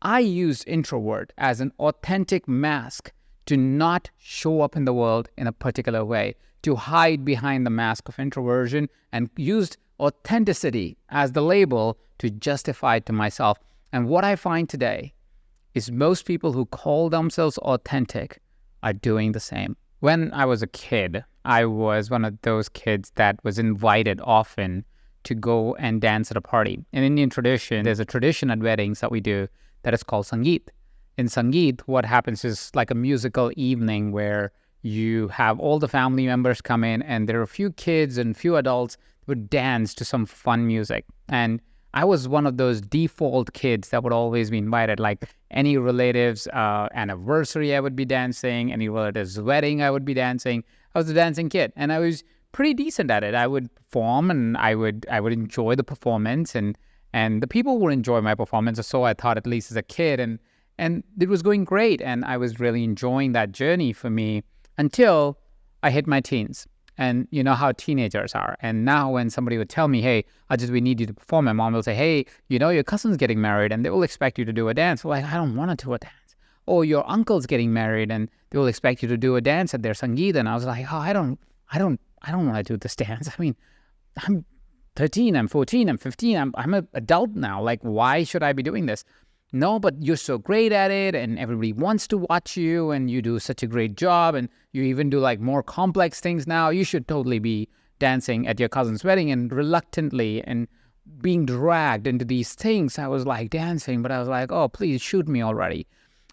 I used introvert as an authentic mask to not show up in the world in a particular way, to hide behind the mask of introversion, and used authenticity as the label to justify it to myself. And what I find today is most people who call themselves authentic are doing the same. When I was a kid, I was one of those kids that was invited often to go and dance at a party. In Indian tradition, there's a tradition at weddings that we do that is called Sangeet. In Sangeet, what happens is like a musical evening where you have all the family members come in and there are a few kids and few adults would dance to some fun music. And I was one of those default kids that would always be invited. Like any relative's anniversary, I would be dancing. Any relative's wedding, I would be dancing. I was a dancing kid, and I was pretty decent at it. I would perform, and I would enjoy the performance, and the people would enjoy my performance, or so I thought, at least as a kid. And it was going great, and I was really enjoying that journey for me until I hit my teens. And you know how teenagers are. And now when somebody would tell me, hey, Ajit, we need you to perform, my mom will say, hey, you know, your cousin's getting married and they will expect you to do a dance. Like, I don't want to do a dance. Oh, your uncle's getting married and they will expect you to do a dance at their Sangeet. And I was like, oh, I don't want to do this dance. I mean, I'm 13, I'm 14, I'm 15, I'm an adult now. Like, why should I be doing this? No, but you're so great at it and everybody wants to watch you and you do such a great job and you even do like more complex things now. You should totally be dancing at your cousin's wedding. And reluctantly and being dragged into these things, I was like dancing, but I was like, oh, please shoot me already.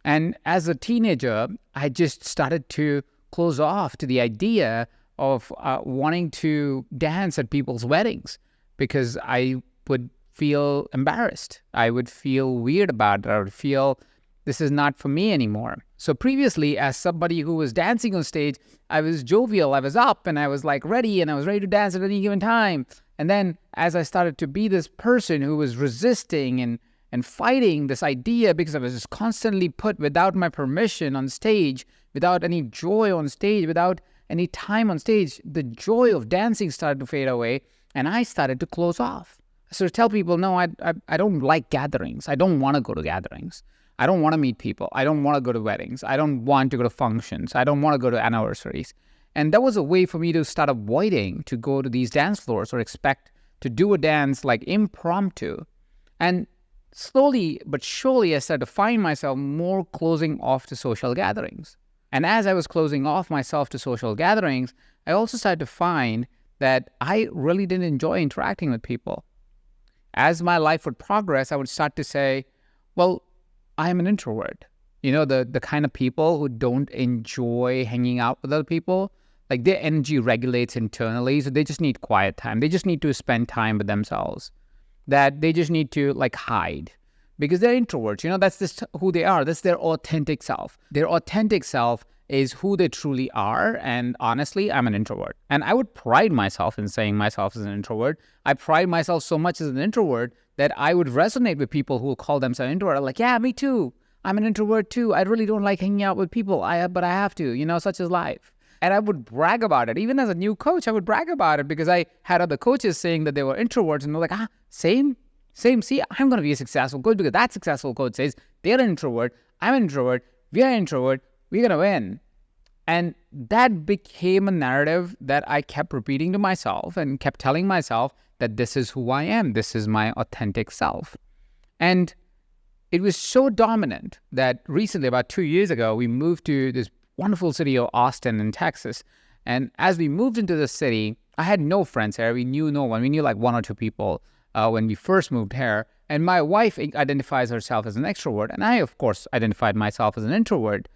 And as a teenager, I just started to close off to the idea of wanting to dance at people's weddings because I would feel embarrassed. I would feel weird about it. I would feel this is not for me anymore. So previously, as somebody who was dancing on stage, I was jovial, I was up and I was like ready and I was ready to dance at any given time. And then as I started to be this person who was resisting and fighting this idea because I was just constantly put without my permission on stage, without any joy on stage, without any time on stage, the joy of dancing started to fade away and I started to close off. So to tell people, no, I don't like gatherings. I don't want to go to gatherings. I don't want to meet people. I don't want to go to weddings. I don't want to go to functions. I don't want to go to anniversaries. And that was a way for me to start avoiding to go to these dance floors or expect to do a dance like impromptu. And slowly but surely, I started to find myself more closing off to social gatherings. And as I was closing off myself to social gatherings, I also started to find that I really didn't enjoy interacting with people. As my life would progress, I would start to say, well, I am an introvert. You know, the kind of people who don't enjoy hanging out with other people, like their energy regulates internally, so they just need quiet time. They just need to spend time with themselves. That they just need to like hide because they're introverts. You know, that's just who they are. That's their authentic self. Their authentic self is who they truly are. And honestly, I'm an introvert. And I would pride myself in saying myself as an introvert. I pride myself so much as an introvert that I would resonate with people who call themselves introvert. Like, yeah, me too. I'm an introvert too. I really don't like hanging out with people. But I have to, you know, such is life. And I would brag about it. Even as a new coach, I would brag about it because I had other coaches saying that they were introverts and they're like, same. See, I'm going to be a successful coach because that successful coach says they're an introvert. I'm an introvert. We're an introvert. We're going to win. And that became a narrative that I kept repeating to myself and kept telling myself that this is who I am. This is my authentic self. And it was so dominant that recently, about 2 years ago, we moved to this wonderful city of Austin in Texas. And as we moved into the city, I had no friends here. We knew no one. We knew like one or two people when we first moved here. And my wife identifies herself as an extrovert. And I, of course, identified myself as an introvert.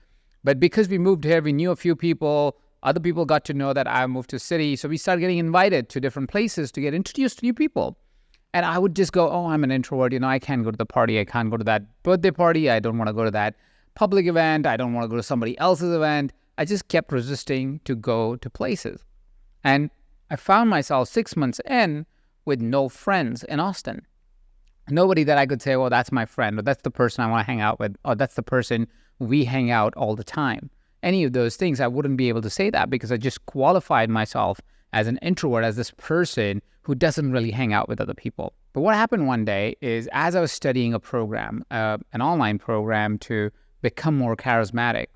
But because we moved here, we knew a few people. Other people got to know that I moved to a city. So we started getting invited to different places to get introduced to new people. And I would just go, oh, I'm an introvert. You know, I can't go to the party. I can't go to that birthday party. I don't want to go to that public event. I don't want to go to somebody else's event. I just kept resisting to go to places. And I found myself 6 months in with no friends in Austin. Nobody that I could say, well, that's my friend, or that's the person I want to hang out with, or that's the person we hang out all the time. Any of those things, I wouldn't be able to say that because I just qualified myself as an introvert, as this person who doesn't really hang out with other people. But what happened one day is, as I was studying a program, an online program to become more charismatic,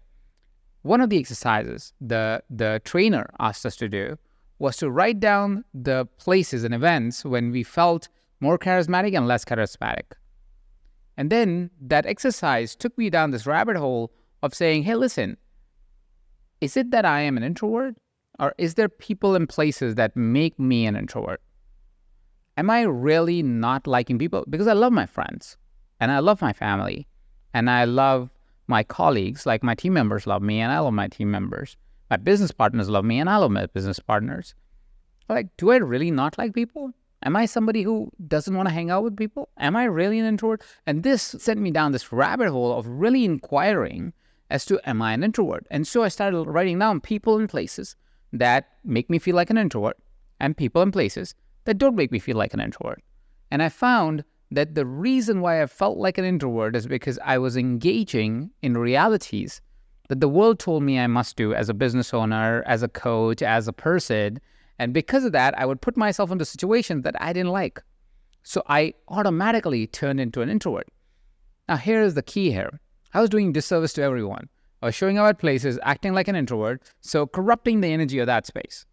one of the exercises the trainer asked us to do was to write down the places and events when we felt more charismatic and less charismatic. And then that exercise took me down this rabbit hole of saying, hey, listen, is it that I am an introvert? Or is there people and places that make me an introvert? Am I really not liking people? Because I love my friends, and I love my family, and I love my colleagues, like my team members love me, and I love my team members. My business partners love me, and I love my business partners. Like, do I really not like people? Am I somebody who doesn't want to hang out with people? Am I really an introvert? And this sent me down this rabbit hole of really inquiring as to, am I an introvert? And so I started writing down people and places that make me feel like an introvert, and people and places that don't make me feel like an introvert. And I found that the reason why I felt like an introvert is because I was engaging in realities that the world told me I must do as a business owner, as a coach, as a person. And because of that, I would put myself into situations that I didn't like. So I automatically turned into an introvert. Now, here's the key here. I was doing disservice to everyone. I was showing up at places, acting like an introvert, so corrupting the energy of that space,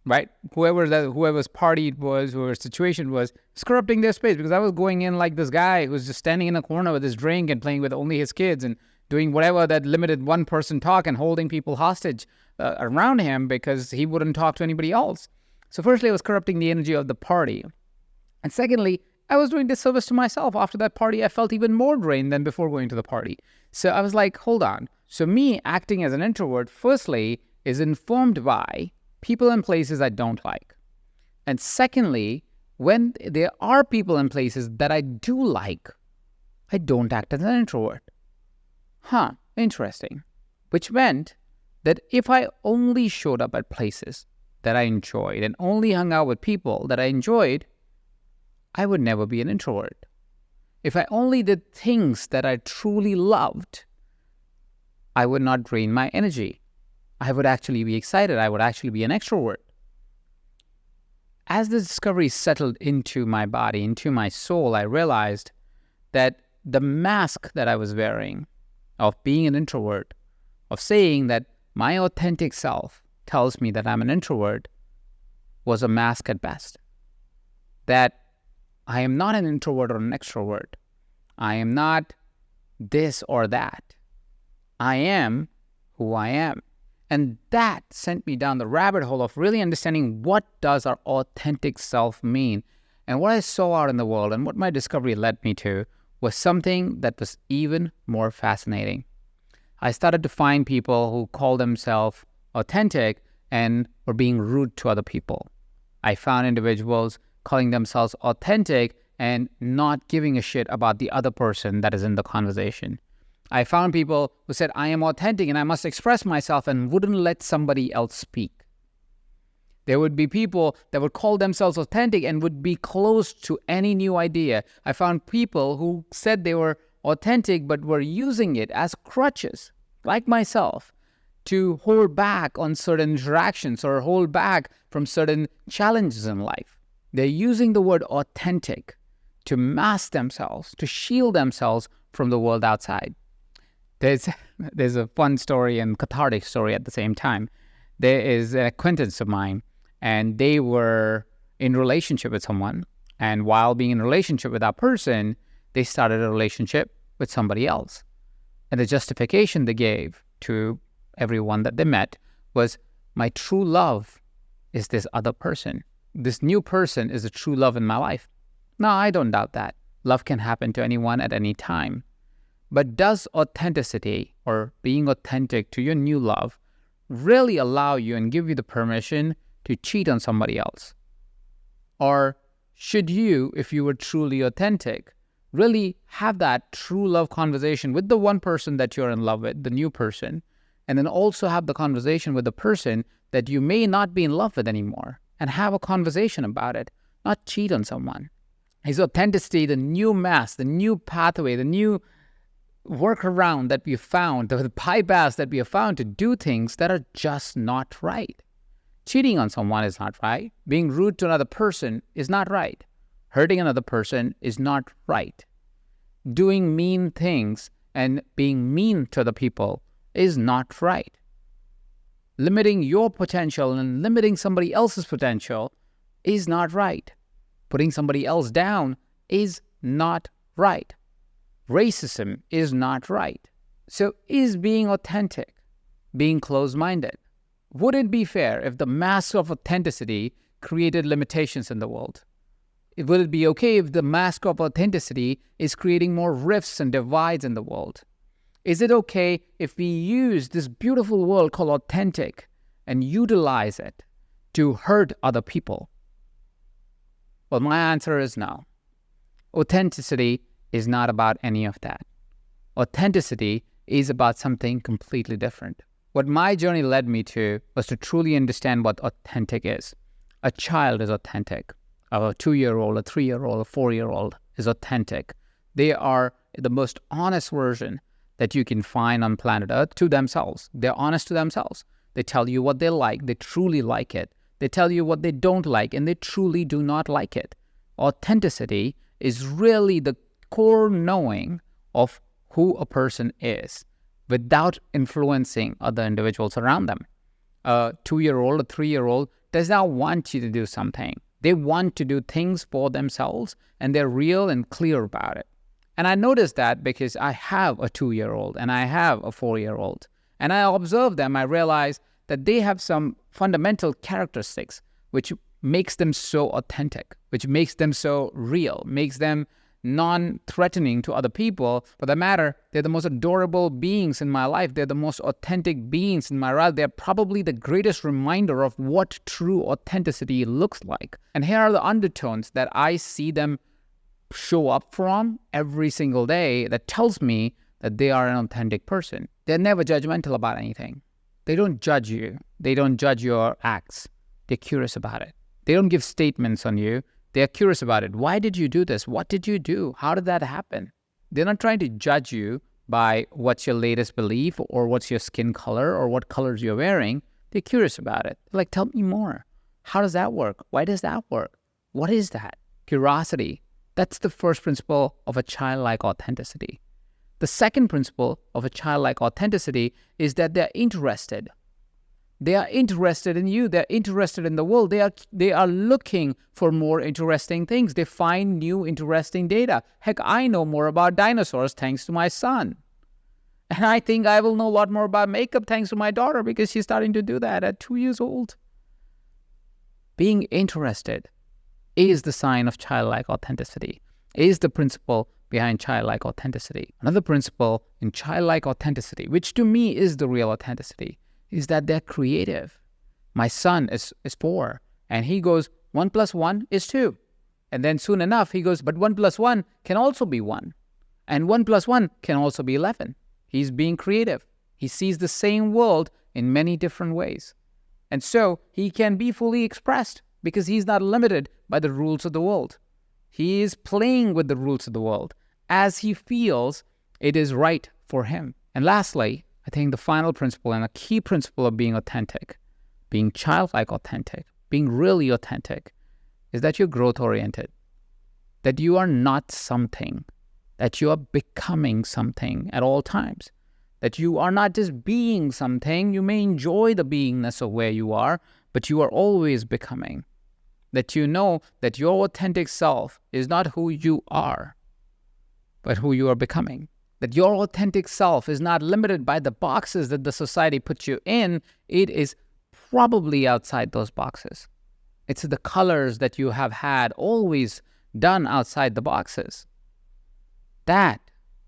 right? Whoever's party it was, whoever's situation was corrupting their space, because I was going in like this guy who's just standing in a corner with his drink and playing with only his kids and doing whatever that limited one-person talk and holding people hostage around him because he wouldn't talk to anybody else. So firstly, I was corrupting the energy of the party. And secondly, I was doing disservice to myself. After that party, I felt even more drained than before going to the party. So I was like, hold on. So me acting as an introvert, firstly, is informed by people and places I don't like. And secondly, when there are people and places that I do like, I don't act as an introvert. Interesting. Which meant that if I only showed up at places that I enjoyed and only hung out with people that I enjoyed, I would never be an introvert. If I only did things that I truly loved, I would not drain my energy. I would actually be excited. I would actually be an extrovert. As the discovery settled into my body, into my soul, I realized that the mask that I was wearing of being an introvert, of saying that my authentic self tells me that I'm an introvert, was a mask at best. That I am not an introvert or an extrovert. I am not this or that. I am who I am. And that sent me down the rabbit hole of really understanding what does our authentic self mean. And what I saw out in the world and what my discovery led me to was something that was even more fascinating. I started to find people who call themselves authentic and were being rude to other people. I found individuals calling themselves authentic and not giving a shit about the other person that is in the conversation. I found people who said, I am authentic and I must express myself, and wouldn't let somebody else speak. There would be people that would call themselves authentic and would be closed to any new idea. I found people who said they were authentic but were using it as crutches, like myself, to hold back on certain interactions or hold back from certain challenges in life. They're using the word authentic to mask themselves, to shield themselves from the world outside. There's a fun story and cathartic story at the same time. There is an acquaintance of mine, and they were in relationship with someone. And while being in a relationship with that person, they started a relationship with somebody else. And the justification they gave to everyone that they met was, my true love is this other person. This new person is the true love in my life. Now, I don't doubt that. Love can happen to anyone at any time. But does authenticity, or being authentic to your new love, really allow you and give you the permission to cheat on somebody else? Or should you, if you were truly authentic, really have that true love conversation with the one person that you're in love with, the new person, and then also have the conversation with the person that you may not be in love with anymore, and have a conversation about it, not cheat on someone? Is authenticity the new mask, the new pathway, the new workaround that we found, the bypass that we have found to do things that are just not right? Cheating on someone is not right. Being rude to another person is not right. Hurting another person is not right. Doing mean things and being mean to other people is not right. Limiting your potential and limiting somebody else's potential is not right. Putting somebody else down is not right. Racism is not right. So is being authentic being closed-minded? Would it be fair if the mask of authenticity created limitations in the world? Will it be okay if the mask of authenticity is creating more rifts and divides in the world? Is it okay if we use this beautiful word called authentic and utilize it to hurt other people? Well, my answer is no. Authenticity is not about any of that. Authenticity is about something completely different. What my journey led me to was to truly understand what authentic is. A child is authentic. A 2-year-old, a 3-year-old, a 4-year-old is authentic. They are the most honest version that you can find on planet Earth to themselves. They're honest to themselves. They tell you what they like. They truly like it. They tell you what they don't like, and they truly do not like it. Authenticity is really the core knowing of who a person is without influencing other individuals around them. A 2-year-old, a 3-year-old does not want you to do something. They want to do things for themselves, and they're real and clear about it. And I noticed that because I have a 2-year-old and I have a 4-year-old. And I observe them, I realize that they have some fundamental characteristics which makes them so authentic, which makes them so real, makes them non-threatening to other people. For that matter, they're the most adorable beings in my life. They're the most authentic beings in my life. They're probably the greatest reminder of what true authenticity looks like. And here are the undertones that I see them show up from every single day that tells me that they are an authentic person. They're never judgmental about anything. They don't judge you. They don't judge your acts. They're curious about it. They don't give statements on you. They're curious about it. Why did you do this? What did you do? How did that happen? They're not trying to judge you by what's your latest belief or what's your skin color or what colors you're wearing. They're curious about it. They're like, tell me more. How does that work? Why does that work? What is that? Curiosity. That's the first principle of a childlike authenticity. The second principle of a childlike authenticity is that they're interested. They are interested in you. They're interested in the world. They are looking for more interesting things. They find new interesting data. Heck, I know more about dinosaurs thanks to my son. And I think I will know a lot more about makeup thanks to my daughter because she's starting to do that at 2 years old. Being interested is the sign of childlike authenticity, is the principle behind childlike authenticity. Another principle in childlike authenticity, which to me is the real authenticity, is that they're creative. My son is 4, and he goes, 1 plus 1 is 2. And then soon enough, he goes, but 1 plus 1 can also be 1. And 1 plus 1 can also be 11. He's being creative. He sees the same world in many different ways. And so he can be fully expressed because he's not limited by the rules of the world. He is playing with the rules of the world as he feels it is right for him. And lastly, I think the final principle and a key principle of being authentic, being childlike authentic, being really authentic, is that you're growth-oriented, that you are not something, that you are becoming something at all times, that you are not just being something. You may enjoy the beingness of where you are, but you are always becoming, that you know that your authentic self is not who you are, but who you are becoming. That your authentic self is not limited by the boxes that the society puts you in. It is probably outside those boxes. It's the colors that you have had always done outside the boxes. That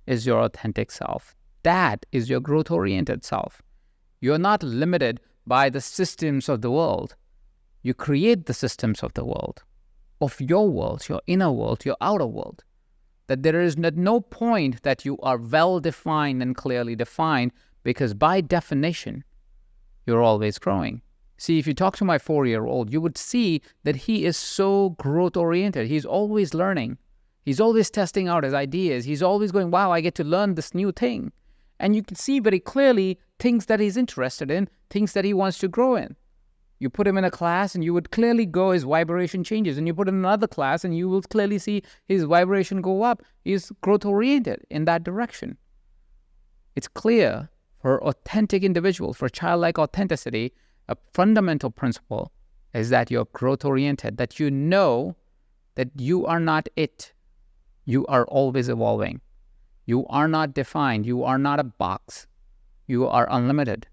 is your authentic self. That is your growth-oriented self. You're not limited by the systems of the world. You create the systems of the world, of your world, your inner world, your outer world. That there is at no point that you are well-defined and clearly defined because by definition, you're always growing. See, if you talk to my 4-year-old, you would see that he is so growth-oriented. He's always learning. He's always testing out his ideas. He's always going, wow, I get to learn this new thing. And you can see very clearly things that he's interested in, things that he wants to grow in. You put him in a class and you would clearly go, his vibration changes. And you put him in another class and you will clearly see his vibration go up. He's growth oriented in that direction. It's clear for authentic individuals, for childlike authenticity, a fundamental principle is that you're growth oriented, that you know that you are not it. You are always evolving. You are not defined. You are not a box. You are unlimited.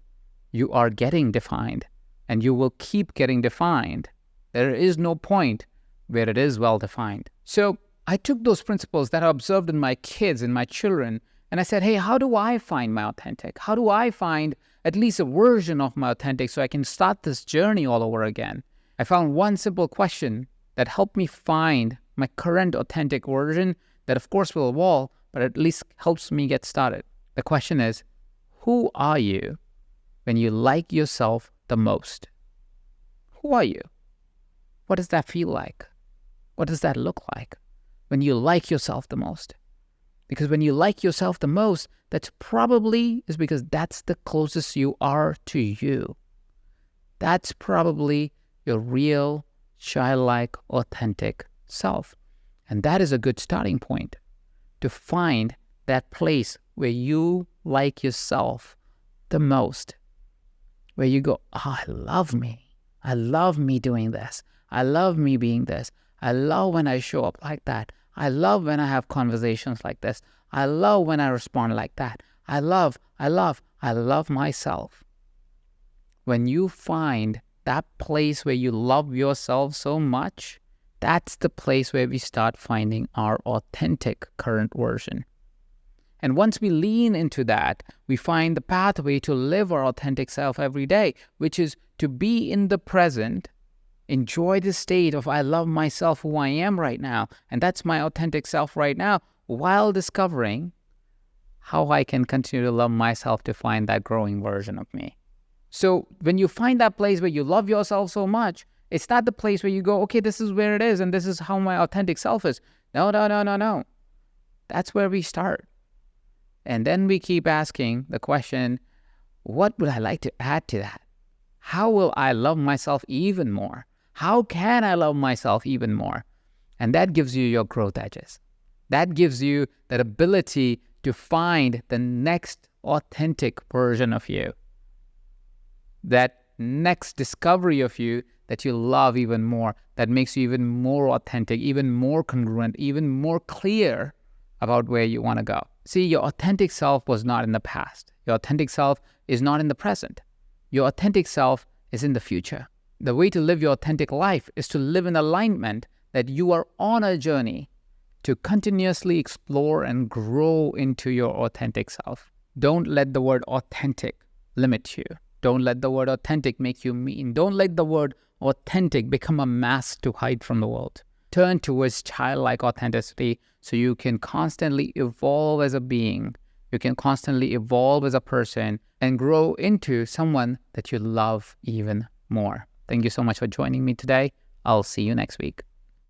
You are getting defined, and you will keep getting defined. There is no point where it is well defined. So I took those principles that I observed in my kids, in my children, and I said, hey, how do I find my authentic? How do I find at least a version of my authentic so I can start this journey all over again? I found one simple question that helped me find my current authentic version that of course will evolve, but at least helps me get started. The question is, who are you when you like yourself the most? Who are you? What does that feel like? What does that look like when you like yourself the most? Because when you like yourself the most, that's probably is because that's the closest you are to you. That's probably your real, childlike, authentic self. And that is a good starting point to find that place where you like yourself the most. Where you go, oh, I love me. I love me doing this. I love me being this. I love when I show up like that. I love when I have conversations like this. I love when I respond like that. I love myself. When you find that place where you love yourself so much, that's the place where we start finding our authentic current version. And once we lean into that, we find the pathway to live our authentic self every day, which is to be in the present, enjoy the state of I love myself, who I am right now, and that's my authentic self right now, while discovering how I can continue to love myself to find that growing version of me. So when you find that place where you love yourself so much, it's not the place where you go, okay, this is where it is, and this is how my authentic self is. No. That's where we start. And then we keep asking the question, what would I like to add to that? How will I love myself even more? How can I love myself even more? And that gives you your growth edges. That gives you that ability to find the next authentic version of you. That next discovery of you that you love even more, that makes you even more authentic, even more congruent, even more clear about where you want to go. See, your authentic self was not in the past. Your authentic self is not in the present. Your authentic self is in the future. The way to live your authentic life is to live in alignment that you are on a journey to continuously explore and grow into your authentic self. Don't let the word authentic limit you. Don't let the word authentic make you mean. Don't let the word authentic become a mask to hide from the world. Turn towards childlike authenticity so you can constantly evolve as a being. You can constantly evolve as a person and grow into someone that you love even more. Thank you so much for joining me today. I'll see you next week.